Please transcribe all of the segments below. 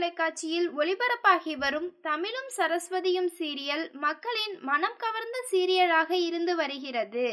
தொலைக்காட்சியில் ஒளிபரப்பாகி வரும் தமிழும் சரஸ்வதியும் சீரியல் மக்களின் மனம் கவர்ந்த சீரியலாக இருந்து வருகிறது.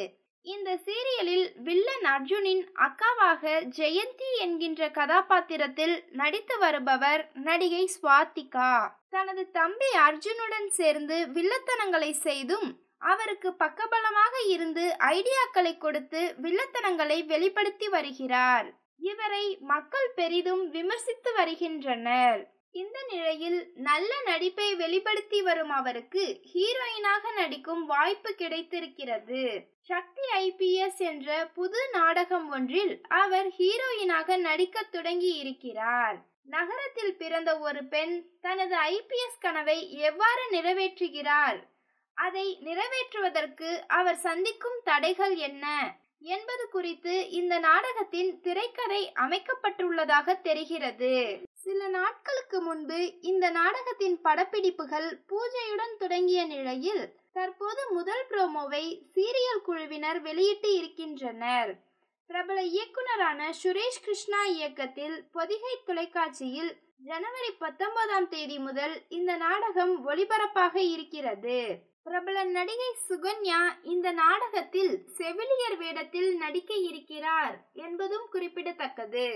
இந்த சீரியலில் வில்லன் அர்ஜுனின் அக்காவாக ஜெயந்தி என்கின்ற கதாபாத்திரத்தில் நடித்து வருபவர் நடிகை ஸ்வாதிகா. தனது தம்பி அர்ஜுனுடன் சேர்ந்து வில்லத்தனங்களை செய்தும் அவருக்கு பக்கபலமாக இருந்து ஐடியாக்களை கொடுத்து வில்லத்தனங்களை வெளிப்படுத்தி வருகிறார். இவரை மக்கள் பெரிதும் விமர்சித்து வருகின்றனர். இந்த நிலையில் நல்ல நடிப்பை வெளிப்படுத்தி வரும் அவருக்கு ஹீரோயினாக நடிக்கும் வாய்ப்பு கிடைத்திருக்கிறது. சக்தி IPS என்ற புது நாடகம் ஒன்றில் அவர் ஹீரோயினாக நடிக்க தொடங்கி இருக்கிறார். நகரத்தில் பிறந்த ஒரு பெண் தனது IPS கனவை எவ்வாறு நிறைவேற்றுகிறார், அதை நிறைவேற்றுவதற்கு அவர் சந்திக்கும் தடைகள் என்ன என்பது குறித்து இந்த நாடகத்தின் திரைக்கதை அமைக்கப்பட்டுள்ளதாக தெரிகிறது. சில நாட்களுக்கு முன்பு இந்த நாடகத்தின் படப்பிடிப்புகள் பூஜையுடன் தொடங்கிய நிலையில் தற்போது முதல் ப்ரோமோவை சீரியல் குழுவினர் வெளியிட்டு இருக்கின்றனர். பிரபல இயக்குனரான சுரேஷ் கிருஷ்ணா இயக்கத்தில் பொதிகை தொலைக்காட்சியில் ஜனவரி 19ஆம் தேதி முதல் இந்த நாடகம் ஒளிபரப்பாக இருக்கிறது. பிரபல நடிகை சுகன்யா இந்த நாடகத்தில் செவிலியர் வேடத்தில் நடிக்க இருக்கிறார் என்பதும் குறிப்பிடத்தக்கது.